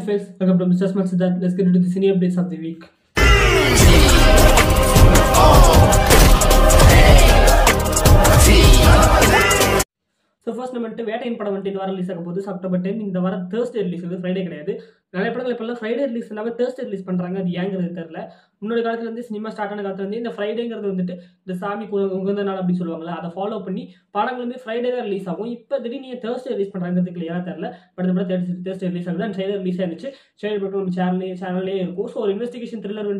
friends, welcome to Mr. Smart Siddharth. Let's get into the cine updates of the week. So first நம்ம வேட்டையின் படம் இந்த வாரம் release ஆக போகுது. அக்டோபர் 10 இந்த வாரம் Thursday ரிலீஸ் ஆகுது, ஃப்ரைடே கிடையாது. நிறைய படங்கள் இப்பெல்லாம் ஃப்ரைடே ரிலீஸ் இல்லாமல் Thursday ரிலீஸ் பண்றாங்க. அது ஏங்கிறது தெரியல. முன்னாடி காலத்துல இருந்து சினிமா ஸ்டார்ட் ஆன காலத்துல இருந்து இந்த ஃப்ரைடேங்கிறது இந்த சாமி உகந்த நாள் அப்படின்னு சொல்லுவாங்கல்ல, அதை ஃபாலோ பண்ணி படங்களுமே ஃப்ரைடே தான் ரிலீஸ் ஆகும். இப்போ திடீர்னு Thursday ரிலீஸ் பண்றாங்கிறது கிளியரா தெரியல. பட் இந்த படம் Thursday ரிலீஸ் ஆகுது. அண்ட் ட்ரெய்லர் ரிலீஸ் ஆயிருச்சு. ட்ரெய்லர் பக்கம் நம்ம சேனல்லே இருக்கும். ஸோ ஒரு இன்வெஸ்டிகேஷன் த்ரில்லர்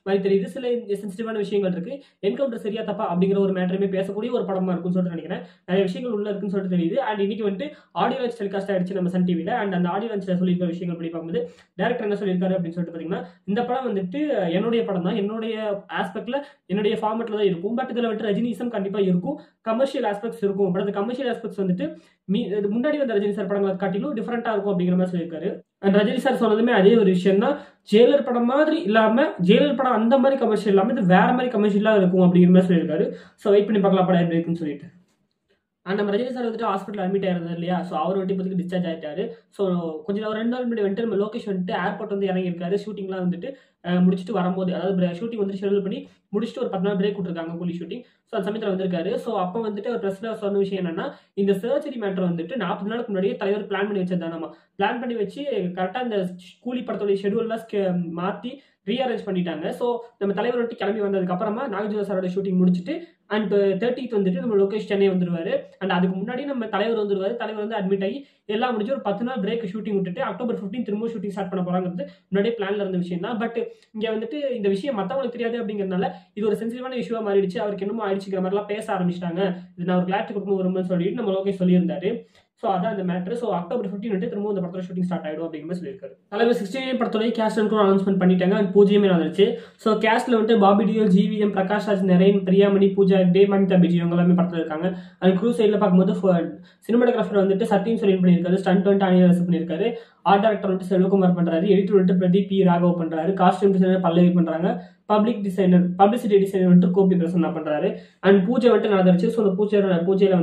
மாதிரி தெரியுது. சில சென்சிட்டிவான விஷயங்கள் இருக்கு. என்கவுண்டர் சரியா தப்பா அப்படிங்கிற ஒரு மேட்டருமே பேசக்கூடிய ஒரு படமா இருக்குன்னு சொல்லிட்டு நினைக்கிறேன். நிறைய விஷயங்கள் உள்ள இருக்குன்னு சொல்லிட்டு தெரியுது. அண்ட் இன்னைக்கு ஆடியோ லான்ச் டெலிகாஸ்ட் ஆயிடுச்சு நம்ம சன் டிவில. அண்ட் அந்த ஆடியோ லான்ச்ல சொல்லியிருக்கிற விஷயங்கள் படி பார்க்கும்போது டேரக்டர் என்ன சொல்லியிருக்காரு அப்படின்னு சொல்லிட்டு பாத்தீங்கன்னா, இந்த படம் என்னுடைய படம் தான், என்னுடைய ஆஸ்பெக்ட்ல என்னுடைய ஃபார்மேட்ல தான் இருக்கும். பட் இதுல ரஜினிசம் கண்டிப்பா இருக்கும், கமர்ஷியல் ஆஸ்பெக்ட்ஸ் இருக்கும். பட் அந்த கமர்ஷியல் ஆஸ்பெக்ட்ஸ் முன்னாடி வந்த ரஜினி சார் படங்களை காட்டிலும் டிஃபரெண்டா இருக்கும் அப்படிங்கிற மாதிரி சொல்லியிருக்காரு. அண்ட் ரஜினி சார் சொன்னதுமே அதே ஒரு விஷயம் தான், ஜெயிலர் படம் மாதிரி இல்லாம, ஜெயிலர் படம் அந்த மாதிரி கமர்ஷியல் இல்லாம இது வேற மாதிரி கமர்ஷியலா இருக்கும் அப்படிங்கிற மாதிரி சொல்லியிருக்காரு. ஸோ வெயிட் பண்ணி பார்க்கலாம் படம் எப்படி இருக்குன்னு சொல்லிட்டு. அண்ட் நம்ம ரஜினி சார் ஹாஸ்பிட்டல் அட்மிட் ஆயிருந்தார் இல்லையா, ஸோ அவர் இப்போதைக்கு டிஸ்சார்ஜ் ஆயிட்டாரு. ஸோ கொஞ்சம் ஒரு 2 நாள் முன்னாடி நம்ம லோகேஷ் ஏர்போர்ட் இறங்கியிருக்காரு. ஷூட்டிங்லாம் முடிச்சுட்டு வரும்போது, அதாவது ஷூட்டிங் ஷெடியூல் பண்ணி முடிச்சுட்டு ஒரு 10 நாள் பிரேக் விட்டுருக்காங்க, கூலி ஷூட்டிங். ஸோ அந்த சமயத்தில் வந்திருக்காரு. ஸோ அப்போ ஒரு ப்ரெஸ்ல சொன்ன விஷயம் என்னன்னா, இந்த சர்ஜரி மேட்டர் 40 நாளுக்கு முன்னாடியே தலைவர் பிளான் பண்ணி வச்சதுதான். பிளான் பண்ணி வச்சு கரெக்டாக இந்த கூலி படத்தோடைய ஷெடியூல்லாம் மாற்றி ரீஅரேஞ்ச் பண்ணிட்டாங்க. ஸோ நம்ம தலைவர் கிளம்பி வந்ததுக்கு அப்புறமா நாகார்ஜுனா சாரோட ஷூட்டிங் முடிச்சுட்டு அண்ட் 30th நம்ம லோகேஷ் சென்னை வந்துருவாரு. அண்ட் அதுக்கு முன்னாடி நம்ம தலைவர் வந்துருவாரு. தலைவர் அட்மிட் ஆகி எல்லாம் முடிஞ்சு ஒரு 10 நாள் பிரேக் ஷூட்டிங் விட்டுட்டு அக்டோபர் 15 திரும்ப ஷூட்டிங் ஸ்டார்ட் பண்ண போறாங்கிறது முன்னாடியே பிளான்ல இருந்த விஷயம் தான். பட் இங்க இந்த விஷயம் மத்தவங்களுக்கு தெரியாது அப்படிங்கிறதுனால இது ஒரு சென்சிட்டிவான இஷ்யூவா மாறிடுச்சு. அவருக்கு என்னமோ ஆயிடுச்சுங்கிற மாதிரிலாம் பேச ஆரம்பிச்சிட்டாங்க. இது நான் ஒரு கிளாரிட்டி கொடுக்கணும் வரும்னு சொல்லிட்டு நம்ம லோகேஷ் சொல்லியிருந்தாரு. ஸோ அதான் இந்த மேட்ரு. ஸோ அக்டோபர் 15 திரும்ப இந்த படத்தோட ஷூட்டிங் ஸ்டார்ட் ஆயிடும் அப்படிங்கிற மாதிரி சொல்லியிருக்காரு. தலைவர் 69 படத்தோட கேஸ்ட் கூட அனௌன்ஸ்மெண்ட் பண்ணிட்டாங்க. அண்ட் பூஜ்யமே நடந்துச்சு. ஸோ கேஸ்ட்ல பாபி டியோல், ஜிவிஎம், பிரகாஷ் ராஜ், நரேன், பிரியாமணி, பூஜா, மனிதா பிஜி இவங்க எல்லாமே படத்தில் இருக்காங்க. அண்ட் க்ரூ சைடில் பார்க்கும்போது சினிமாட்டோகிராஃபர் சத்தியம் சொல்லி பண்ணியிருக்காரு. ஸ்டண்ட் அனியரசு பண்ணியிருக்காரு. ஆர்ட் டைரக்டர் செல்வகுமார் பண்றாரு. எடிட்டர் பிரதீப் பி ராகவ் பண்றாரு. காஸ்டியூம் டிசைனர் பல்லவி பண்றாங்க. பப்ளிசிட்டி டிசைனர் கோபி பிரசன்னா பண்றாரு. அண்ட் பூஜை நடந்துருச்சு. ஸோ அந்த பூஜையில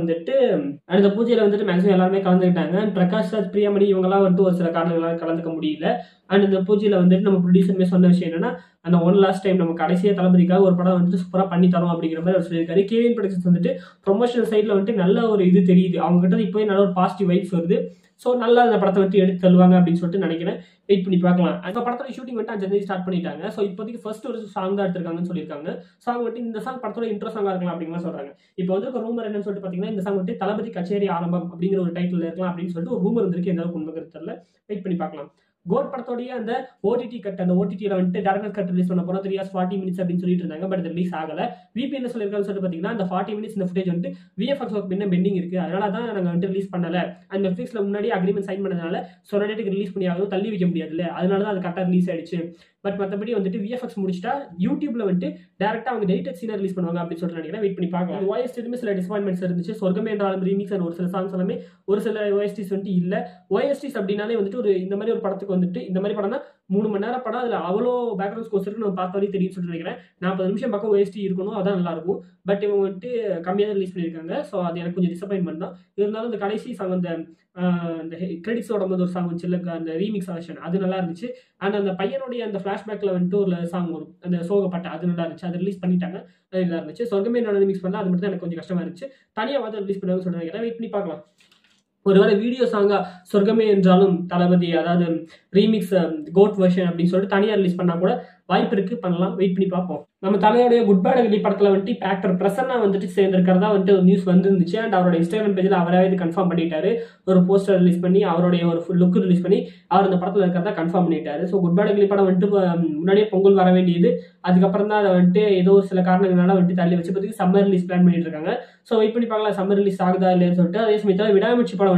அந்த பூஜையில மேக்ஸிமம் எல்லாருமே கலந்துக்கிட்டாங்க. அண்ட் பிரகாஷ் ராஜ், பிரியாமணி இவங்கெல்லாம் ஒரு சில காரணங்களால கலந்துக்க முடியல. அண்ட் இந்த பூஜையில நம்ம ப்ரொடியூசருமே சொன்ன விஷயம் என்னன்னா, அந்த ஒன் லாஸ்ட் டைம் நம்ம கடைசியா தளபதிக்காக ஒரு படம் சூப்பரா பண்ணி தரோம் அப்படிங்கிற மாதிரி அவர் சொல்லியிருக்காரு. கேவின் ப்ரொடக்ஷன்ஸ் ப்ரொமோஷனல் சைட்ல நல்ல ஒரு இது தெரியுது. அவங்க கிட்ட இப்போயே நல்ல ஒரு பாசிட்டிவ் வைப்ஸ் வருது. ஸோ நல்லா அந்த படத்தை எடுத்து தருவாங்க அப்படின்னு சொல்லிட்டு நினைக்கிறேன். வெயிட் பண்ணி பார்க்கலாம். அந்த படத்தோட ஷூட்டிங் 5 தேதி ஸ்டார்ட் பண்ணிட்டாங்க. ஸோ இப்போதைக்கு ஃபர்ஸ்ட் ஒரு சாங் தான் எடுத்திருக்காங்கன்னு சொல்லியிருக்காங்க. சாங் இந்த சாங் படத்தோட இன்ட்ரோ சாங்கா இருக்கலாம் அப்படின்னு சொல்றாங்க. இப்போ ரூமர் என்னன்னு சொல்லிட்டு பாத்தீங்கன்னா, இந்த சாங் தளபதி கச்சேரி ஆரம்பம் அப்படிங்கிற ஒரு டைட்டில் இருக்கலாம் அப்படின்னு சொல்லிட்டு ஒரு ரூமர் இருந்திருக்கு. எந்த அளவுக்கு உண்மை தெரியல. வெயிட் பண்ணி பார்க்கலாம். கோட் படத்தோடைய அந்த ஓடிடி கட், அந்த ஓடிடியில டைரக்டர் கட் ரிலீஸ் பண்ண போறோம் 3 hours 40 minutes அப்படின்னு சொல்லிட்டு இருந்தாங்க. பட் ரிலீஸ் ஆகல. விபி என்ன சொல்லியிருக்காங்கன்னு சொல்லிட்டு பாத்தீங்கன்னா, அந்த 40 minutes இந்த ஃபுட்டேஜ் விஎஃப்எக்ஸ் ஒர்க் பெண்டிங் இருக்கு, அதனால தான் நாங்க ரிலீஸ் பண்ணல. அண்ட் நெட்ஃபிளிக்ஸ்ல முன்னாடி அக்ரிமெண்ட் சைன் பண்ணதுனால சொன்ன டேட்டுக்கு ரிலீஸ் பண்ணி ஆகணும், தள்ளி வைக்க முடியாதுல்ல, அதனால தான் அது கரெக்டாக ரிலீஸ் ஆயிடுச்சு. பட் மற்றபடி விஎஃப்எக்ஸ் முடிச்சிட்டா யூடியூப்ல டேரக்டா அவங்க டெலிட்டட் சீனை ரிலீஸ் பண்ணுவாங்க அப்படின்னு சொல்லிட்டு நினைக்கிறேன். வெயிட் பண்ணி பார்க்கலாம். ஓஎஸ்டிலுமே சில டிசப்பாயின்மெண்ட்ஸ் இருந்துச்சு. சொர்க்கமே என்றாலும் ரீமிக்ஸ் அண்ட் ஒரு சில சாங்ஸ் எல்லாமே ஒரு சில ஓஎஸ்டிஸ் இல்ல. ஓஎஸ்டிஸ் அப்படின்னாலே இந்த மாதிரி ஒரு படத்துக்கு இந்த மாதிரி படம் 3 மணி நேரம் படம், அதுல அவ்வளோ பேக்ரவுண்ட் ஸ்கோர்ஸ் இருக்கு நம்ம பார்த்த வரையும் தெரியும் சொல்லிட்டு நினைக்கிறேன். 40 நிமிஷம் பக்கம் ஓஎஸ்டி இருக்கணும், அதான் நல்லா இருக்கும். பட் இவங்க கம்மியாக தான் ரிலீஸ் பண்ணியிருக்காங்க. ஸோ அது எனக்கு கொஞ்சம் டிசப்பாயின்மெண்ட் தான். இருந்தாலும் இந்த கடைசி சாங் அந்த கிரெடிட்ஸோட ஒரு சாங் வந்துச்சு, அந்த ரீமிக்ஸ் வெர்ஷன் அது நல்லா இருந்துச்சு. அண்ட் அந்த பையனுடைய அந்த ஃபிளாஷ்பேக்ல ஒரு சாங் வரும், அந்த சோகப்பட்ட, அது நல்லா இருந்துச்சு. அது ரிலீஸ் பண்ணிட்டாங்க, அது நல்லா இருந்துச்சு. சொர்க்கமே நான் ரீமிக்ஸ் பண்ணல, அது மட்டும் எனக்கு கொஞ்சம் கஷ்டமா இருந்துச்சு. தனியாக ரிலீஸ் பண்ணுவாங்கன்னு சொல்றாங்க. வெயிட் பண்ணி பார்க்கலாம். ஒருவேளை வீடியோ சாங்கா சொர்க்கமே என்றாலும் தளபதி, அதாவது ரீமிக்ஸ் கோட் வெர்ஷன் அப்படின்னு சொல்லிட்டு தனியாக ரிலீஸ் பண்ணா கூட வாய்ப்பு இருக்கு, பண்ணலாம். வெயிட் பண்ணி பார்ப்போம். நம்ம தலையோடைய குட் பேட் அக்லி படத்துல ஆக்டர் பிரசன்னா சேர்ந்திருக்கிறதா ஒரு நியூஸ் வந்துருந்துச்சு. அண்ட் அவரோட இன்ஸ்டாகிராம் பேஜ்ல அவராவது கன்ஃபார்ம் பண்ணிட்டாரு. ஒரு போஸ்டர் ரிலீஸ் பண்ணி அவருடைய ஒரு ஃபுல் லுக் ரிலீஸ் பண்ணி அவர் இந்த படத்துல இருக்கிறதா கன்ஃபார்ம் பண்ணிட்டாரு. ஸோ குட் பேட் அக்லி படம் முன்னாடியே பொங்கல் வர வேண்டியது, அதுக்கப்புறம் தான் அதை ஏதோ சில காரணங்களால தள்ளி வச்சு பத்தி சம்மர் ரிலீஸ் பிளான் பண்ணிட்டு இருக்காங்க. ஸோ வெயிட் பண்ணி பார்க்கலாம் சம்மர் ரிலீஸ் ஆகுதா இல்லையான்னு சொல்லிட்டு. அதே சமயத்தில் விடாமுயற்சி படம்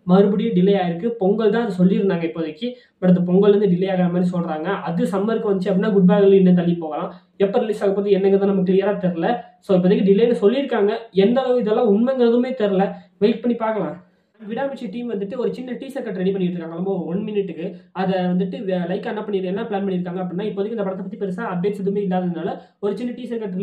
மறுபடியும் டிலே ஆயிருக்கு. பொங்கல் தான் அதை சொல்லியிருந்தாங்க இப்போதைக்கு. பட் அந்த பொங்கல் டிலே ஆகிற மாதிரி சொல்றாங்க. அது சம்மருக்கு வந்துச்சு அப்படின்னா குட் பேட் அக்லி இன்னும் தள்ளி போகலாம். எப்போ ரிலீஸ் ஆக போது என்னங்கிறது நமக்கு கிளியரா தெரியல. ஸோ இப்போதைக்கு டிலேன்னு சொல்லியிருக்காங்க. எந்த அளவு இதெல்லாம் உண்மைங்கிறதுமே தெரியல. வெயிட் பண்ணி பார்க்கலாம். விடாமுயற்சி டீம் வந்துட்டு ஒரு சின்ன டீசர் கட் ரெடி பண்ணிட்டு இருக்காங்க, ரொம்ப 1 மினிட்டுக்கு. அதை வந்துட்டு லைக் என்ன பிளான் பண்ணியிருக்காங்க அப்படின்னா, இப்போதைக்கு இந்த படத்தை பற்றி பெருசாக அப்டேட்ஸ் எதுவுமே இல்லாததுனால ஒரு சின்ன டீசர் கட்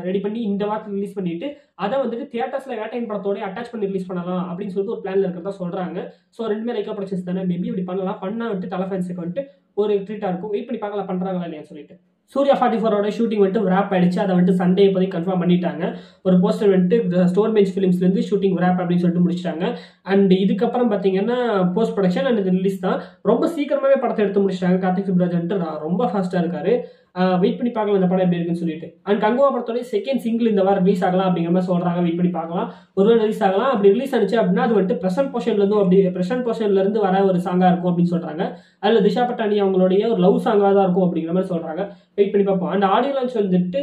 ரெடி பண்ணி இந்த வாரத்தில் ரிலீஸ் பண்ணிட்டு அதை வந்துட்டு தியேட்டர்ஸில் வேட்டையின் படத்தோட அட்டாச் பண்ணி ரிலீஸ் பண்ணலாம் அப்படின்னு சொல்லிட்டு ஒரு பிளான்ல இருக்கிறதா சொல்றாங்க. ஸோ ரெண்டுமே லைக்கா ப்ரொடக்ஷன்ஸ் தானே, மேபி இப்படி பண்ணலாம். பண்ணா வந்துட்டு தலை ஃபேன்ஸுக்கு வந்துட்டு ஒரு ட்ரீட்டாக இருக்கும். வெயிட் பண்ணி பார்க்கலாம் பண்றாங்களா இல்லையா சொல்லிட்டு. சூர்யா 44ஓட ஷூட்டிங் வந்துட்டு ரேப் ஆயிடுச்சு. அதை வந்துட்டு சண்டே இப்போதைக்கு கன்ஃபார்ம் பண்ணிட்டாங்க. ஒரு போஸ்டர் வந்துட்டு ஸ்டோன் பெஞ்ச் ஃபிலிம்ஸ்லேருந்து ஷூட்டிங் ரேப் அப்படின்னு சொல்லிட்டு முடிச்சிட்டாங்க. அண்ட் இதுக்கப்புறம் பார்த்தீங்கன்னா போஸ்ட் ப்ரொடக்ஷன் அண்ட் ரிலீஸ் தான். ரொம்ப சீக்கிரமாகவே படத்தை எடுத்து முடிச்சிட்டாங்க. கார்த்திக் சுப்ராஜ் வந்துட்டு ரொம்ப ஃபாஸ்ட்டாக இருக்காரு. வெயிட் பண்ணி பார்க்கலாம் இந்த படம் எப்படி இருக்குன்னு சொல்லிட்டு. அண்ட் கங்குவா படத்தோட செகண்ட் சிங்கிள் இந்த வாரம் ரிலீஸ் ஆகலாம் அப்படிங்கிற மாதிரி சொல்றாங்க. வெயிட் பண்ணி பார்க்கலாம். ஒருவேளை ரிலீஸ் ஆகலாம். அப்படி ரிலீஸ் ஆனிச்சு அப்படின்னா அது வந்துட்டு பிரசன்ட் போர்ஷன்ல இருந்து வர ஒரு சாங்கா இருக்கும் அப்படின்னு சொல்றாங்க. அதுல திஷா பட்டானி அவங்களுடைய ஒரு லவ் சாங்கா தான் இருக்கும் அப்படிங்கிற மாதிரி சொல்றாங்க. வெயிட் பண்ணி பார்ப்போம். அண்ட் ஆடியோ லான்ச் வந்துட்டு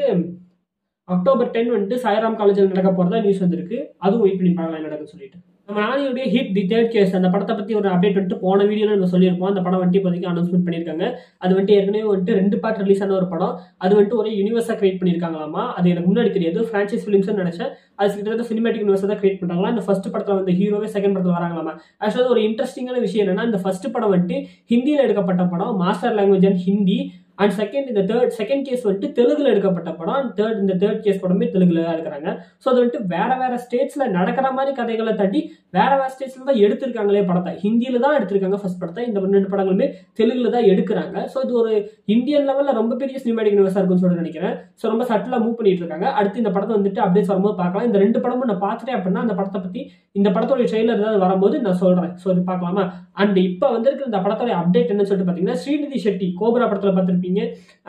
அக்டோபர் 10 வந்துட்டு சாய்ராம் காலேஜில் நடக்க போறதா நியூஸ் வந்திருக்கு. அதுவும் வெயிட் பண்ணி பார்க்கலாம் என்ன நடக்குன்னு சொல்லிட்டு. நம்ம நானியுடைய ஹிட் தி தேர்ட் கேஸ் அந்த படத்தை பத்தி ஒரு அப்டேட் வந்துட்டு போன வீடியோல நம்ம சொல்லியிருப்போம். அந்த படம் வந்துட்டு இப்போதைக்கு அனௌன்ஸ்மெண்ட் பண்ணியிருக்காங்க. அது வந்துட்டு ஏற்கனவே வந்துட்டு 2 பார்ட் ரிலீஸ் ஆன ஒரு படம். அது வந்துட்டு ஒரே யூனிவர்ஸா கிரியேட் பண்ணியிருக்காங்களாமா. அது எனக்கு முன்னாடி தெரியாது. பிரான்சைஸ் ஃபிலிம்ஸ் நினைச்சேன். அது கிட்டத்தட்ட சினிமேட்டிக் யூனிவர்ஸ் தான் கிரியேட் பண்றாங்களா. இந்த ஃபர்ஸ்ட் படத்துல வந்து ஹீரோவே செகண்ட் படத்துல வராங்களாமா. ஆக்சுவலா ஒரு இன்ட்ரெஸ்டிங்கான விஷயம் என்னன்னா, இந்த ஃபர்ஸ்ட் படம் வந்துட்டு ஹிந்தியில எடுக்கப்பட்ட படம், master language and Hindi. And second case வந்துட்டு தெலுங்குல எடுக்கப்பட்ட படம். இந்த தேர்ட் கேஸ் படமே தெலுங்குல தான் இருக்கிறாங்க. ஸோ அது வந்துட்டு வேற ஸ்டேட்ஸ்ல நடக்கிற மாதிரி கதைகளை தட்டி வேற ஸ்டேட்ஸ்ல தான் எடுத்திருக்காங்களே படத்தை. ஹிந்தியில தான் எடுத்திருக்காங்க ஃபர்ஸ்ட் படத்தை. இந்த 2 படங்களுமே தெலுங்குல தான் எடுக்கிறாங்க. ஸோ இது ஒரு இந்தியன் லெவல்ல ரொம்ப பெரிய சினிமேட்டிக் யூனிவர்ஸா இருக்கும்னு சொல்லி நினைக்கிறேன். ஸோ ரொம்ப சட்டிலா மூவ் பண்ணிட்டு இருக்காங்க. அடுத்து இந்த படத்தை வந்துட்டு அப்டேட்ஸ் வரும்போது பார்க்கலாம். இந்த 2 படமும் நான் பார்த்துட்டேன் அப்படின்னா அந்த படத்தை பத்தி இந்த படத்தோட ட்ரெய்லர் ஏதாவது வரும்போது நான் சொல்றேன். ஸோ இது பார்க்கலாமா. அண்ட் இப்போ வந்திருக்கிற இந்த படத்தோட அப்டேட் என்னன்னு சொல்லிட்டு பார்த்தீங்கன்னா, ஸ்ரீநிதி ஷெட்டி கோப்ரா படத்துல பார்த்திருப்பீங்க.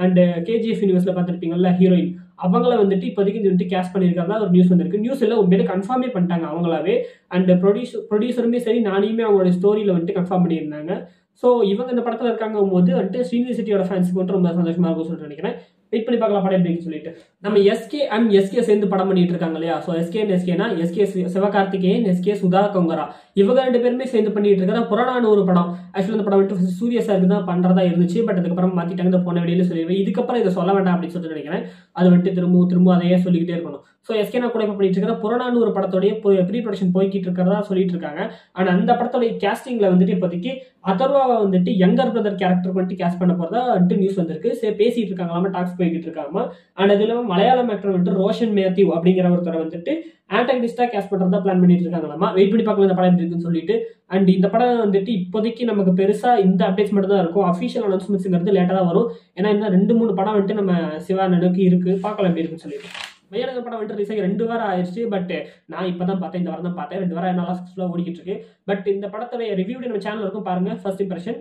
அண்ட் கேஜிஎஃப் யூனிவர்ஸ்ல பார்த்திருப்பீங்கல்ல ஹீரோயின், அவங்கள வந்துட்டு இப்போதைக்கு இது வந்துட்டு கேஸ்ட் பண்ணியிருக்கிறதா ஒரு நியூஸ் வந்திருக்கு. நியூஸ் எல்லாம் உண்மையிலே கன்ஃபார்மே பண்ணிட்டாங்க அவங்களாவே. அண்ட் ப்ரொடியூசருமே சரி, நானுமே அவங்களோட ஸ்டோரியில வந்துட்டு கன்ஃபார்ம் பண்ணியிருந்தாங்க. ஸோ இவங்க இந்த படத்தில் இருக்காங்க போது வந்துட்டு ஸ்ரீநிதி ஷெட்டியோட ஃபேன்ஸுக்கு வந்துட்டு ரொம்ப சந்தோஷமா இருக்கும் சொல்லிட்டு நினைக்கிறேன். வெயிட் பண்ணி பார்க்கலாம் படம் எப்படின்னு சொல்லிட்டு. நம்ம எஸ்கே அண்ட் எஸ்கே சேர்ந்து படம் பண்ணிட்டு இருக்காங்க இல்லையா. ஸோ எஸ்கேனா எஸ்கே சிவகார்த்திகேயன், எஸ்கே சுதா கொங்கரா, இவங்க 2 பேருமே சேர்ந்து பண்ணிட்டு இருக்கிற புறநானூறு படம். ஆக்சுவலி இந்த படம் வந்துட்டு சூர்யா சாருக்கு தான் பண்றதா இருந்துச்சு. பட் அதுக்கப்புறம் மாத்திட்டாங்க. இந்த போன வெளியில சொல்லிடுவேன். இதுக்கப்புறம் இதை சொல்ல வேண்டாம் அப்படின்னு சொல்லிட்டு நினைக்கிறேன். அது வந்துட்டு திரும்ப அதையே சொல்லிக்கிட்டே இருக்கணும். ஸோ எஸ்கே நான் கூட இப்போ பண்ணிட்டு இருக்கிற புறநானூறு படத்தோடைய ப்ரீ ப்ரொடக்ஷன் போய்கிட்டு இருக்கிறதா சொல்லிட்டு இருக்காங்க. ஆனால் அந்த படத்தோடைய கேஸ்டிங்ல வந்துட்டு இப்போதைக்கு அதர்வாவை வந்துட்டு யங்கர் பிரதர் கேரக்டருக்கு வந்துட்டு கேஸ்ட் பண்ண போறதா வந்துட்டு நியூஸ் வந்திருக்கு. பேசிட்டு இருக்காங்களாமா, டாக்ஸ் போய்கிட்டு இருக்காங்க. அண்ட் அது இல்லாமல் மலையாளம் ஆக்டர் வந்துட்டு ரோஷன் மேத்யூ அப்படிங்கிற ஒருத்தரை வந்துட்டு ஆன்டகனிஸ்டா கேஸ்ட் பண்றதா பிளான் பண்ணிட்டு இருக்காங்களாமா. வெயிட் பண்ணி பார்க்கலாம் இந்த படம் எப்படி இருக்குன்னு சொல்லிட்டு. அண்ட் இந்த படம் வந்துட்டு இப்போதைக்கு நமக்கு பெருசா இந்த அப்டேட்ஸ் மட்டும் தான் இருக்கும். அஃபிஷியல் அனௌன்ஸ்மெண்ட்ஸ்ங்கிறது லேட்டா தான் வரும். ஏன்னா இன்னும் 2-3 படம் வந்துட்டு நம்ம சிவா நடுக்கு இருக்கு. பார்க்கலாம் எப்படி இருக்குன்னு சொல்லிட்டு. மையானகர் படம் வந்துட்டு ரிலீஸ் ஆகி 2 வாரம் ஆயிடுச்சு. பட் நான் இப்பதான் பார்த்தேன், இந்த வாரம் தான் பார்த்தேன். 2 வாரம் நல்லா சக்ஸஸ்ஃபுல்லாக ஓடிக்கிட்டு இருக்கு. பட் இந்த படத்தோட ரிவ்யூ நம்ம சேனல் இருக்கும் பாருங்க. ஃபர்ஸ்ட் இம்ப்ரெஷன்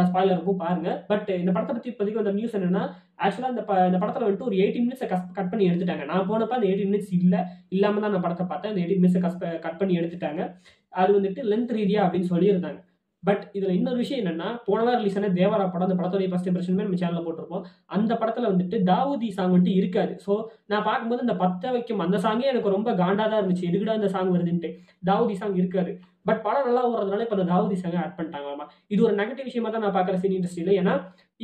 ஸ்பாயிலர் இருக்கும் பாருங்க. பட் இந்த படத்தை பத்தி இப்போதைக்கு வந்த நியூஸ் என்னன்னா, ஆக்சுவலா இந்த படத்துல வந்துட்டு ஒரு 18 மினிட்ஸ் கட் பண்ணி எடுத்துட்டாங்க. நான் போனப்ப அந்த 18 மினிட்ஸ் இல்லாம தான் நான் படத்தை பார்த்தேன். அந்த 18 மினிட்ஸ் கட் பண்ணி எடுத்துட்டாங்க. அது வந்துட்டு லென்த் ரீதியா அப்படின்னு சொல்லியிருந்தாங்க. பட் இதுல இன்னொரு விஷயம் என்னன்னா, போன வாரம் ரிலீஸ் ஆன தேவரா படம், அந்த படத்தோட ஃபர்ஸ்ட் இம்ப்ரெஷனுமே நம்ம சேனல்ல போட்டிருப்போம். அந்த படத்துல வந்துட்டு தாவூதி சாங் வந்துட்டு இருக்காது. ஸோ நான் பார்க்கும்போது இந்த பத்த வைக்கும் அந்த சாங்கே எனக்கு ரொம்ப காண்டா தான் இருந்துச்சு. எதுக்குடா இந்த சாங் வருதுன்ட்டு. தாவூதி சாங் இருக்காது. பட் படம் நல்லா ஓடுறதுனால இப்போ அந்த தாவூதி சாங் ஆட் பண்ணிட்டாங்களாமா. இது ஒரு நெகட்டிவ் விஷயமா தான் நான் பார்க்குற சினி இண்டஸ்ட்ரியில. ஏன்னா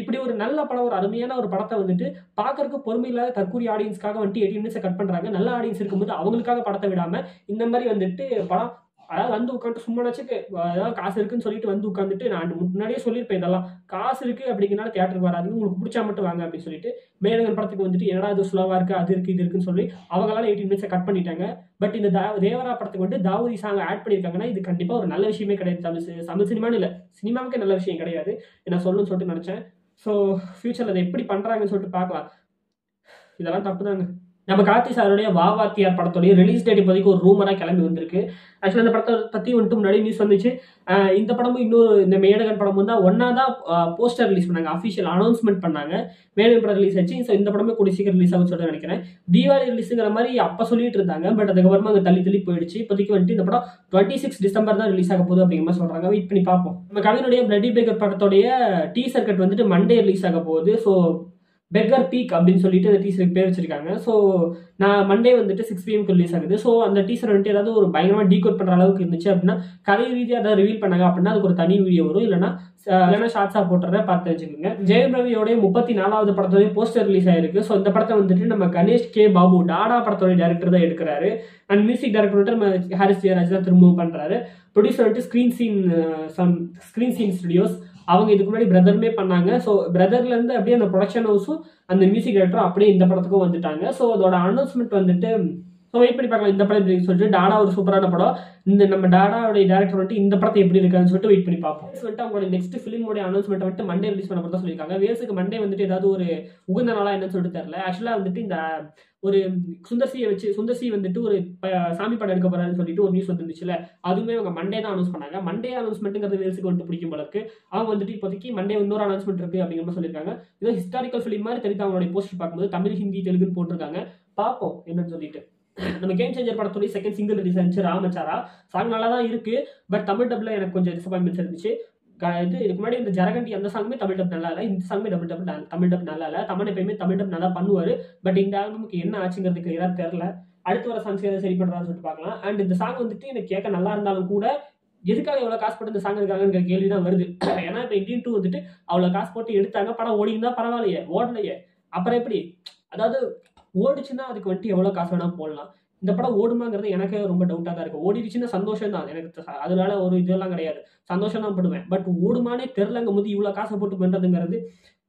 இப்படி ஒரு நல்ல படம், ஒரு அருமையான ஒரு படத்தை வந்துட்டு பார்க்கறதுக்கு பொறுமை இல்லாத தற்கூரி ஆடியன்ஸ்க்காக வந்துட்டு 18 மினிட்ஸ் கட் பண்றாங்க. நல்ல ஆடியன்ஸ் இருக்கும்போது அவங்களுக்காக படத்தை விடாம இந்த மாதிரி வந்துட்டு படம், அதாவது வந்து உட்காந்து சும்மா நச்சுக்கு ஏதாவது காசு இருக்குன்னு சொல்லிட்டு வந்து உட்காந்துட்டு, நான் முன்னாடியே சொல்லியிருப்பேன் இதெல்லாம் காசு இருக்கு அப்படிங்கிறனால தியேட்டருக்கு வராதுங்க, உங்களுக்கு பிடிச்சா மட்டும் வாங்க அப்படின்னு சொல்லிட்டு. மேலகன் படத்துக்கு வந்துட்டு என்னடா அது ஸ்லோவா இருக்கு, அது இருக்கு இது இருக்குன்னு சொல்லி அவங்களால 18 மினிட்ஸ் கட் பண்ணிட்டாங்க. பட் இந்த தேவரா படத்துக்கு வந்து தாவூதி சாங் ஆட் பண்ணியிருக்காங்கன்னா இது கண்டிப்பா ஒரு நல்ல விஷயமே கிடையாது. தமிழ் சினிமான்னு இல்லை, சினிமாவுக்கு நல்ல விஷயம் கிடையாது. நான் சொல்லணும்னு சொல்லிட்டு நினைச்சேன். ஸோ ஃபியூச்சர்ல அதை எப்படி பண்றாங்கன்னு சொல்லிட்டு பார்க்கலாம். இதெல்லாம் தப்பு தாங்க. நம்ம கார்த்தி சாருடைய வாவாத்தியார் படத்துடைய ரிலீஸ் டேட் இப்போதைக்கு ஒரு ரூமரா கிளம்பி வந்திருக்கு. ஆக்சுவலாக இந்த படத்தை பற்றி வந்துட்டு முன்னாடி நியூஸ் வந்துச்சு. இந்த படமும் இன்னொரு இந்த மேடகன் படமும் தான் ஒன்னா தான் போஸ்டர் ரிலீஸ் பண்ணாங்க, அஃபிஷியல் அனௌன்ஸ்மெண்ட் பண்ணாங்க. மேடகன் படம் ரிலீஸ் ஆச்சு. ஸோ இந்த படமே கூடிய சீக்கிரம் ரிலீஸ் ஆகும்னு சொல்லிட்டு நினைக்கிறேன். தீபாவளி ரிலீஸுங்கிற மாதிரி அப்போ சொல்லிட்டு இருந்தாங்க. பட் அதுக்கப்புறமா அங்கே தள்ளி போயிடுச்சு. இப்போதைக்கு வந்துட்டு இந்த படம் 26 டிசம்பர் தான் ரிலீஸ் ஆக போகுது அப்படிங்கிற மாதிரி சொல்றாங்க. வெயிட் பண்ணி பார்ப்போம். நம்ம கவினுடைய பிளட்டி பேக்கர் படத்துடைய டீசர் கட் வந்துட்டு மண்டே ரிலீஸ் ஆக போகுது. ஸோ பெக்கர் பீக் அப்படின்னு சொல்லிட்டு அந்த டீசருக்கு பேர் வச்சிருக்காங்க. ஸோ நான் மண்டே வந்துட்டு 6 PM ரிலீஸ் ஆகுது. ஸோ அந்த டீசர் வந்துட்டு ஏதாவது ஒரு பயங்கரமாக டீகோட் பண்ணுற அளவுக்கு இருந்துச்சு அப்படின்னா, கதை ரீதியாக ஏதாவது ரிவீல் பண்ணாங்க அப்படின்னா அதுக்கு ஒரு தனி வீடியோ வரும். இல்லைன்னா ஷார்ட்ஸாக போட்டுறத பார்த்து வச்சுக்கோங்க. ஜெயம் ரவியோடைய 34வது படத்தோடைய போஸ்டர் ரிலீஸ் ஆயிருக்கு. ஸோ இந்த படத்தை வந்துட்டு நம்ம கணேஷ் கே பாபு டாடா படத்தோடைய டேரக்டர் தான் எடுக்கிறாரு. அண்ட் மியூசிக் டைரக்டர் வந்துட்டு நம்ம ஹாரிஸ் ஜெயராஜ் தான் திரும்பவும் பண்றாரு. ப்ரொடியூசர் வந்துட்டு ஸ்க்ரீன் சீன் ஸ்டுடியோஸ். அவங்க இதுக்கு முன்னாடி பிரதருமே பண்ணாங்க. ஸோ பிரதர்லேருந்து அப்படியே அந்த ப்ரொடக்ஷன் ஹவுஸும் அந்த மியூசிக் டைரக்டரும் அப்படியே இந்த படத்துக்கும் வந்துட்டாங்க. ஸோ அதோட அனௌன்ஸ்மெண்ட் வந்துட்டு ஸோ வெயிட் பண்ணி பார்க்கலாம் இந்த படம் எப்படி சொல்லிட்டு. டாடா ஒரு சூப்பரான படம். இந்த நம்ம டாடாவுடைய டேரக்டர் வந்துட்டு இந்த படத்தை எப்படி இருக்கான்னு சொல்லிட்டு வெயிட் பண்ணி பார்ப்போம். வந்துட்டு அவங்களோட நெக்ஸ்ட் ஃபிலிமோட அனௌன்ஸ்மெண்ட் வந்துட்டு மண்டே ரிலீஸ் பண்ண போகிறதா சொல்லியிருக்காங்க. வேர்ஸுக்கு மண்டே வந்துட்டு ஏதாவது ஒரு உகந்த நாளா என்னன்னு சொல்லிட்டு தெரியல. ஆக்சுவலாக வந்துட்டு இந்த ஒரு சுந்தர்சி வந்துட்டு ஒரு சாமி படம் எடுக்க போறாருன்னு சொல்லிட்டு ஒரு நியூஸ் வந்துருந்துச்சுல, அதுவுமே அவங்க மண்டே தான் அனௌன்ஸ் பண்ணாங்க. மண்டே அனௌன்ஸ்மெண்ட்ங்கிறது வேர்ஸுக்கு வந்துட்டு பிடிக்கும் போல இருக்கு. அவங்க வந்துட்டு இப்போதைக்கு மண்டே இன்னொரு அனௌன்ஸ்மெண்ட் இருக்கு அப்படிங்கிற மாதிரி சொல்லியிருக்காங்க. இதோ ஹிஸ்டாரிக்கல் ஃபிலிம் மாதிரி தெரிவித்து அவங்களுடைய போஸ்டர் பார்க்கும்போது தமிழ், ஹிந்தி, தெலுங்குன்னு போட்டிருக்காங்க. பார்ப்போம் என்னன்னு சொல்லிட்டு. நம்ம கேம் சேஞ்சர் படத்தோட செகண்ட் சிங்கிள் ரிலீஸ் ஆச்சு ராமச்சாரா. சாங் நல்லா தான் இருக்கு. பட் தமிழ் டப்ல எனக்கு கொஞ்சம் டிசப்பாயின்மெண்ட்ஸ் இருந்துச்சு. இதுக்கு முன்னாடி இந்த ஜரகண்டி அந்த சாங்குமே தமிழ் டப் நல்லா இல்லை. இந்த சாங்குமே தமிழ் டப் நல்லா இல்லை. தமன் எப்பயுமே தமிழ் டப் நல்லா பண்ணுவாரு. பட் இந்த ஆல்பமுக்கு என்ன ஆச்சுங்கிறது கிளியரா தெரியல. அடுத்து வர சாங்ஸ் ஏதாவது சரி பண்றான்னு சொல்லிட்டு பார்க்கலாம். அண்ட் இந்த சாங் வந்துட்டு எனக்கு கேட்க நல்லா இருந்தாலும் கூட எதுக்காக எவ்வளவு காசு போட்டு இந்த சாங் இருக்காங்கிற கேள்வி தான் வருது. ஏன்னா இப்போ இந்தியன் 2 வந்துட்டு அவ்வளவு காசு போட்டு எடுத்தாங்க, படம் ஓடிந்தா பரவாயில்லையே, ஓடலையே, அப்புறம் எப்படி? அதாவது ஓடிச்சுன்னா அதுக்கு வந்துட்டு எவ்வளவு காசு வேணா போடலாம். இந்த படம் ஓடுமாங்கிறது எனக்கு ரொம்ப டவுட்டாக தான் இருக்கு. ஓடிடுச்சுன்னா சந்தோஷம் தான் எனக்கு, அதனால ஒரு இதெல்லாம் கிடையாது, சந்தோஷம் தான் படுவேன். பட் ஓடுமானே தெரிலங்க போது இவ்வளோ காசை போட்டு பண்ணுறதுங்கிறது.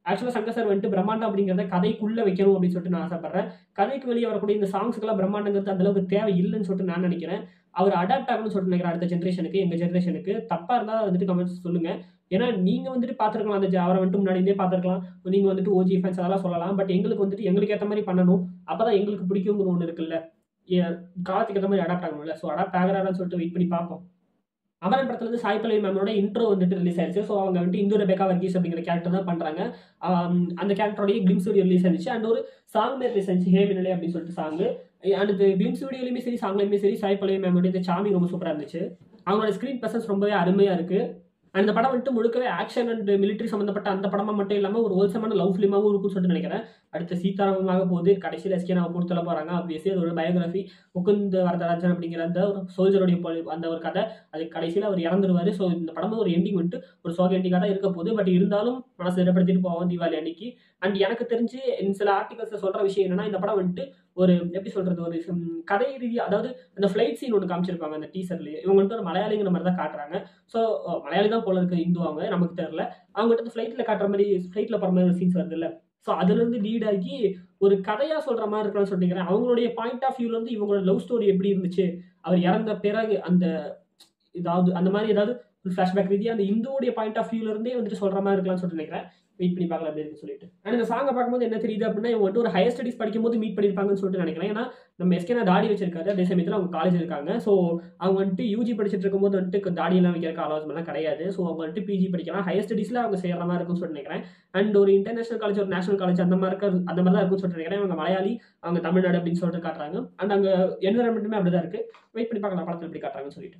ஆக்சுவலாக சங்கர் சார் வந்துட்டு பிரம்மாண்டம் அப்படிங்கிறத கதைக்குள்ளே வைக்கணும் அப்படின்னு சொல்லிட்டு நான் ஆசைப்படுறேன். கதைக்கு வெளியே வரக்கூடிய இந்த சாங்ஸுக்கெல்லாம் பிரம்மாண்டங்கிறது அந்த அளவுக்கு தேவை இல்லைன்னு சொல்லிட்டு நான் நினைக்கிறேன். அவர் அடாப்ட் ஆகணும்னு சொல்லிட்டு நினைக்கிறேன் அடுத்த ஜென்ரேஷனுக்கு, எங்கள் ஜென்ரேஷனுக்கு. தப்பாக இருந்தால் வந்துட்டு கமெண்ட்ஸ் சொல்லுங்க. ஏன்னா நீங்கள் வந்துட்டு பார்த்துருக்கலாம், அந்த அவரை வந்துட்டு முன்னாடி இருந்தே பார்த்துருக்கலாம். நீங்கள் வந்துட்டு ஓஜி ஃபேன்ஸ் அதெல்லாம் சொல்லலாம். பட் எங்களுக்கு வந்துட்டு எங்களுக்கு ஏற்ற மாதிரி பண்ணணும். அப்போ தான் எங்களுக்கு பிடிக்குங்கிற ஒன்று இருக்குல்ல, காலத்துக்கு ஏற்ற மாதிரி அடாப்ட் ஆகணும்ல. ஸோ அடாப்ட் ஆகிறாரான்னு சொல்லிட்டு வெயிட் பண்ணி பார்ப்போம். அமரன் படத்துல இருந்து சாய் பல்லவி மேமோட இன்ட்ரோ வந்துட்டு ரிலீஸ் ஆயிடுச்சு. ஸோ அவங்க வந்துட்டு இந்து ரெபேக்கா வர்கீஸ் அப்படிங்கிற கேரக்டர் தான் பண்றாங்க. அந்த கேரக்டரோடைய கிளிம்ஸ் வீடியோ ரிலீஸ் ஆயிடுச்சு. அண்ட் ஒரு சாங் ரிலீஸ் ஆயிடுச்சு, ஹே வினலே அப்படின்னு சொல்லிட்டு சாங். அண்ட் கிளிம்ஸ் வீடியோலையுமே சரி, சாங்லையுமே சரி, சாய் பல்லவி மேமோட இந்த சாமி ரொம்ப சூப்பராக இருந்துச்சு. அவங்களோட ஸ்கிரீன் பிரசன்ஸ் ரொம்பவே அருமையா இருக்கு. அந்த படம் வந்துட்டு முழுக்கவே ஆக்ஷன் அண்ட் மிலிட்டரி சம்பந்தப்பட்ட அந்த படமா மட்டும் இல்லாமல் ஒரு ஹோல்சமான லவ் ஃபிலிமாவும் இருக்குன்னு சொல்லிட்டு நினைக்கிறேன். அடுத்த சீதாராமமாக போகுது, கடைசியில் எஸ்கே நான் கொடுத்துட போறாங்க. ஆப்வியஸ்லி அது ஒரு பயோகிராஃபி. முகுந்த் வரதராஜன் அப்படிங்கிற அந்த ஒரு சோல்ஜருடைய அந்த ஒரு கதை, அது கடைசியில் அவர் இறந்துருவாரு. ஸோ இந்த படமும் ஒரு எண்டிங் வந்துட்டு ஒரு சோக எண்டிங்காக தான் இருக்க போகுது. பட் இருந்தாலும் மனசு திடப்படுத்திட்டு போவோம் தீபாவளி அன்னைக்கு. அண்ட் எனக்கு தெரிஞ்சு சில ஆர்டிகல்ஸ் சொல்ற விஷயம் என்னன்னா, இந்த படம் வந்துட்டு ஒரு எப்படி சொல்றது, ஒரு கதை ரீதியா, அதாவது அந்த ஃபிளைட் சீன் ஒன்று காமிச்சிருப்பாங்க அந்த டீசர்லேயே. இவங்க வந்துட்டு ஒரு மலையாளிங்கிற மாதிரி தான் காட்டுறாங்க. ஸோ மலையாளி தான் போல இருக்கு, இந்து அவங்க, நமக்கு தெரியல. அவங்க வந்துட்டு ஃபிளைட்டில் காட்டுற மாதிரி, ஃபிளைட்டில் போகிற மாதிரி சீன்ஸ் வருது இல்லை. ஸோ அதுலேருந்து லீட் ஆகி ஒரு கதையாக சொல்கிற மாதிரி இருக்கலாம்னு சொல்லிக்கிறேன். அவங்களுடைய பாயிண்ட் ஆஃப் வியூலேருந்து இவங்களோட லவ் ஸ்டோரி எப்படி இருந்துச்சு, அவர் இறந்த பிறகு அந்த ஏதாவது அந்த மாதிரி ஏதாவது ஒரு ஃப்ளாஷ்பேக் ரீதியாக அந்த இந்துவோடைய பாயிண்ட் ஆஃப் வியூலேருந்தே வந்துட்டு சொல்கிற மாதிரி இருக்கலாம்னு சொல்லிட்டு நினைக்கிறேன். வெயிட் பண்ணி பார்க்கலாம் அப்படின்னு சொல்லிட்டு. அண்ட் இந்த சாங்கை பார்க்கும்போது என்ன தெரியுது அப்படின்னா, இவங்க வந்துட்டு ஒரு ஹையர் ஸ்டடீஸ் படிக்கும்போது மீட் பண்ணியிருப்பாங்கன்னு சொல்லிட்டு நினைக்கிறேன். ஏன்னா நம்ம எஸ்கே தாடி வச்சிருக்காரு, அதே சமயத்தில் அவங்க காலேஜ் இருக்காங்க. ஸோ அவங்க வந்துட்டு யூஜி படிச்சுட்டு இருக்கும்போது வந்துட்டு தாடியெல்லாம் வைக்கிறக்கு ஆலோசனைலாம் கிடையாது. ஸோ அவங்க வந்துட்டு பிஜி படிக்கலாம், ஹையர் ஸ்டடீஸில் அவங்க செய்கிற மாதிரி இருக்கும்னு சொல்லிட்டு நினைக்கிறேன். அண்ட் ஒரு இன்டர்நேஷனல் காலேஜ், ஒரு நேஷனல் காலேஜ் அந்த மாதிரி தான் இருக்கும்னு சொல்லிட்டு நினைக்கிறேன். அவங்க மலையாளி, அவங்க தமிழ்நாடு அப்படின்னு சொல்லிட்டு காட்டுறாங்க. அண்ட் அங்கே என்விரான்மெண்ட்டுமே அப்படி தான் இருக்குது. வெயிட் பண்ணி பார்க்கலாம் படத்தில் எப்படி காட்டுறாங்கன்னு சொல்லிட்டு.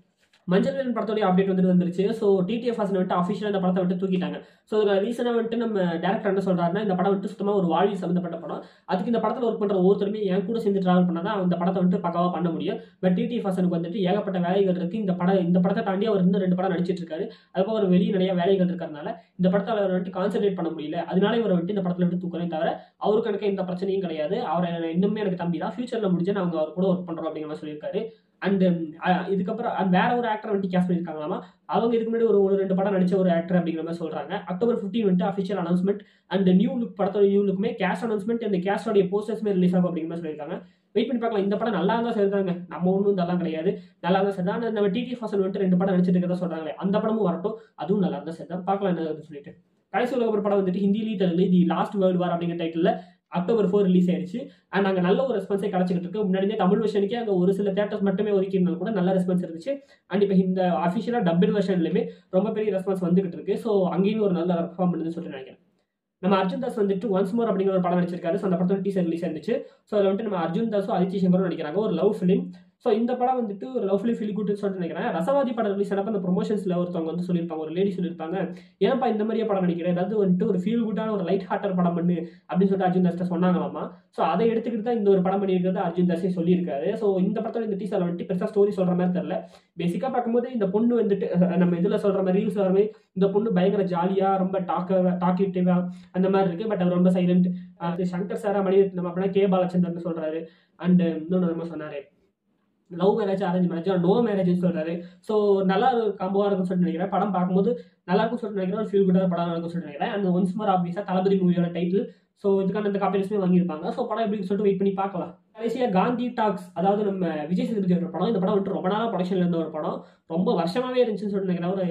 மஞ்சள் வேலன் படத்தோடைய அப்டேட் வந்துருச்சு. ஸோ டிடிஎஃப் வாசன் வந்துட்டு அஃபிஷியலாக இந்த படத்தை வந்துட்டு தூக்கிட்டாங்க. ஸோ ரீசனாக வந்துட்டு நம்ம டேரக்டர் என்ன சொல்றாருன்னா, இந்த படம் வந்துட்டு சுத்தமாக ஒரு வாழ்வி சம்மந்தப்பட்ட படம். அதுக்கு இந்த படத்தில் ஒர்க் பண்ணுற ஒவ்வொருத்தருமே என் கூட சேர்ந்து ட்ராவல் பண்ணால் தான் இந்த படத்தை வந்துட்டு பக்காவாக பண்ண முடியும். பட் டிடிஎஃப் வாசனுக்கு வந்துட்டு ஏகப்பட்ட வேலைகள் இருக்குது. இந்த படத்தை தாண்டி அவர் இன்னும் 2 படம் நடிச்சிட்டு இருக்காரு. அதுபோல் அவர் வெளியே நிறைய வேலைகள் இருக்கிறதுனால இந்த படத்தை அவர் வந்துட்டு கான்சென்ட்ரேட் பண்ண முடியல. அதனால இவர் வந்துட்டு இந்த படத்தில் விட்டு தூக்கறே தவிர அவருக்கு எனக்கு எந்த பிரச்சனையும் கிடையாது. அவரை இன்னுமே எனக்கு தம்பி தான், ஃபியூச்சரில் முடிஞ்சு நாங்கள் அவர் கூட ஒர்க் பண்ணுறோம் அப்படிங்கிற மாதிரி சொல்லியிருக்காரு. அண்ட் இதுக்கப்புறம் வேற ஒரு ஆக்டர் வந்துட்டு கேஸ்ட் பண்ணியிருக்காங்களாமா. அவங்க இதுக்கு முன்னாடி ஒரு 2 படம் நடிச்ச ஒரு ஆக்டர் அப்படிங்கிற மாதிரி சொல்றாங்க. அக்டோபர் 15 வந்துட்டு official announcement and new look, படத்தோட நியூ லுக்குமே கேஸ்ட் அனௌன்ஸ்மெண்ட், அந்த கேஸ்டோடைய போஸ்டர்ஸ்மே ரிலீஸ் ஆகும் அப்படிங்கிற மாதிரி சொல்லியிருக்காங்க. வெயிட் பண்ணி பார்க்கலாம். இந்த படம் நல்லா இருந்தால் சரிதாங்க, நம்ம ஒன்றும் இதெல்லாம் கிடையாது, நல்லா இருந்தால் சரிதான். நம்ம டிடிஎஃப் வாசன் வந்துட்டு 2 படம் நடிச்சிட்டு இருக்கதா சொல்றாங்களே, அந்த படமும் வரட்டும், அதுவும் நல்லா இருந்தால் சரிதான். பார்க்கலாம் என்ன சொல்லிட்டு. கடைசி உலக படம் வந்துட்டு ஹிந்திலேயே Telugu the last world war அப்படிங்கிற டைட்டில் அக்டோபர் 4 ரிலீஸ் ஆயிடுச்சு. அண்ட் அங்கே நல்ல ஒரு ரெஸ்பான்ஸே கிடைச்சிட்டு இருக்கு. முன்னாடியே தமிழ் வெர்ஷனுக்கே அங்கே ஒரு சில தேட்டர்ஸ் மட்டுமே ஒதுக்கினாலும் கூட நல்ல ரெஸ்பான்ஸ் இருந்துச்சு. அண்ட் இப்போ இந்த அஃபிஷியலாக டப்பிங் வெர்ஷன்லையுமே ரொம்ப பெரிய ரெஸ்பான்ஸ் வந்துகிட்டு இருக்கு. ஸோ அங்கேயும் ஒரு நல்ல பெர்ஃபார்ம் பண்ணுதுன்னு சொல்லிட்டு நினைக்கிறேன். நம்ம அர்ஜுன் தாஸ் வந்துட்டு ஒன்ஸ் மோர் அப்படிங்கிற ஒரு படம் நடிச்சிருக்காரு. ஸோ அந்த படத்தோட டீசர் ரிலீஸ் ஆயிருந்துச்சு. ஸோ அதில் வந்துட்டு நம்ம அர்ஜுன் தாஸும் அதித்தி சங்கரும் நடிக்கிறாங்க, ஒரு லவ் ஃபிலிம். ஸோ இந்த படம் வந்துட்டு ஒரு லவ் ஃபிலிம் ஃபீல் குட்னு சொல்லிட்டு நினைக்கிறேன். ரசவாதி படம் ரிலீஸ் ஆனப்போ அந்த ப்ரொமோஷன்ஸில் ஒருத்தவங்க வந்து சொல்லியிருப்பாங்க, ஒரு லேடி சொல்லியிருப்பாங்க, ஏன்ப்பா இந்த மாதிரியே படம் நடிக்கிறேன், ஏதாவது வந்துட்டு ஒரு ஃபீல் குட்டான ஒரு லைட் ஹார்ட்டர் படம் பண்ணு அப்படின்னு சொல்லிட்டு அர்ஜுன் தாஸ் சொன்னாங்களாமா. ஸோ அதை எடுத்துக்கிட்டு தான் இந்த ஒரு படம் பண்ணியிருக்கிறது அர்ஜுன் தாஸே சொல்லியிருக்காரு. ஸோ இந்த படத்தோட இந்த டீசரில் வந்துட்டு பெருசாக ஸ்டோரி சொல்கிற மாதிரி தெரியல. பேசிக்காக பார்க்கும்போது இந்த பொண்ணு வந்துட்டு நம்ம இதில் சொல்கிற மாதிரி ரீல்ஸ் வர மாதிரி இந்த பொண்ணு பயங்கர ஜாலியாக ரொம்ப டாக்கேட்டிவாக அந்த மாதிரி இருக்குது. பட் அவர் ரொம்ப சைலண்ட். சங்கர் சாரா மணி நம்ம அப்படின்னா கே பாலச்சந்திரன் சொல்கிறாரு. அண்ட் இன்னொன்று நம்ம சொன்னார், love marriage arrange marriage no மேரேஜ்னு சொல்றாரு. ஸோ நல்லா காம்போவாக இருக்கும்னு சொல்லிட்டு நினைக்கிறேன். படம் பார்க்கும்போது நல்லா இருக்கும்னு சொல்லிட்டு நினைக்கிறேன். ஒரு ஃபீல் குட்டான படம் இருக்கும்னு சொல்லிட்டு நினைக்கிறேன். அண்ட் ஒன்ஸ் மோர் ஆப்வியஸாக தளபதி மூவியோட டைட்டில். ஸோ இதுக்கான இந்த காப்பிரைட்ஸுமே வாங்கியிருப்பாங்க. ஸோ படம் எப்படின்னு சொல்லிட்டு வெயிட் பண்ணி பார்க்கலாம். கடைசியாக காந்தி டாக்ஸ், அதாவது நம்ம விஜய் சேதுபதியோட படம். இந்த படம் வந்துட்டு ரொம்ப நாளாக ப்ரொடக்ஷனில் இருந்த ஒரு படம். ரொம்ப வருஷமாகவே இருந்துச்சுன்னு சொல்லிட்டு நினைக்கிறேன். ஒரு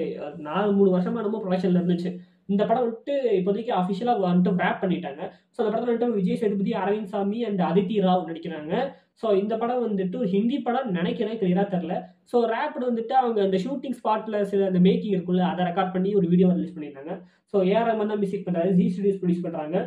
4-3 வருஷமாக என்னமோ ப்ரொடக்ஷனில் இருந்துச்சு. இந்த படம் வந்துட்டு இப்போதைக்கு அஃபிஷியலாக வந்துட்டு ரேப் பண்ணிட்டாங்க. ஸோ அந்த படத்தில் வந்துட்டு விஜய் சேதுபதி, அரவிந்த் சாமி அண்ட் அதித்தி ராவ் நடிக்கிறாங்க. ஸோ இந்த படம் வந்துட்டு ஒரு ஹிந்தி படம் நினைக்கிறேன், கிளியராக தெரில. ஸோ ரேப்டு வந்துட்டு அவங்க அந்த ஷூட்டிங் ஸ்பாட்டில் சில அந்த மேக்கிங் இருக்குல்ல, அதை ரெக்கார்ட் பண்ணி ஒரு வீடியோ ரிலீஸ் பண்ணியிருந்தாங்க. ஸோ ஏஆர் ரஹ்மான் தான் மியூசிக் பண்ணுறாரு, ஜி ஸ்டுடியோஸ் ப்ரொடியூஸ் பண்ணுறாங்க.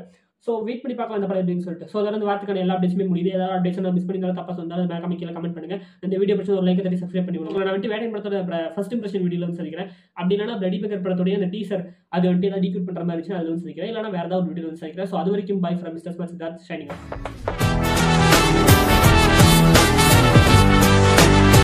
ஸோ வெயிட் பண்ணி பார்க்கலாம் இந்த படம் எப்படின்னு சொல்லிட்டு. ஸோ அதாவது வாரத்துக்கான எல்லா அப்டேட்ஸுமே முடியுது. ஏதாவது அப்டேட்ஸ் மிஸ் பண்ணியிருந்தாலும் தப்பாக சொன்னாலும் மேலே கீழே கமெண்ட் பண்ணுங்க. இந்த வீடியோ பிடிச்ச ஒரு லைக் தட்டி சப்ஸ்கிரைப் பண்ணி விடுங்க. நான் வந்துட்டு வேட்டையன் படத்தோட ஃபர்ஸ்ட் இம்ப்ரெஷன் வீடியோவில் வந்து சொல்லிக்கிறேன். அப்படி இல்லைனா ரெடி மேக்கர் படத்தோடைய அந்த டீசர் அது வந்துட்டு ஏதாவது டீக்யூட் பண்ணுற மாதிரி இருந்துச்சு, அது வந்து சொல்லிக்கிறேன். இல்லைனா வேறு ஏதாவது ஒரு வீடியோ வந்து சொல்லிக்கிறேன். ஸோ அது வரைக்கும் bye from mister smart Siddharth shining of.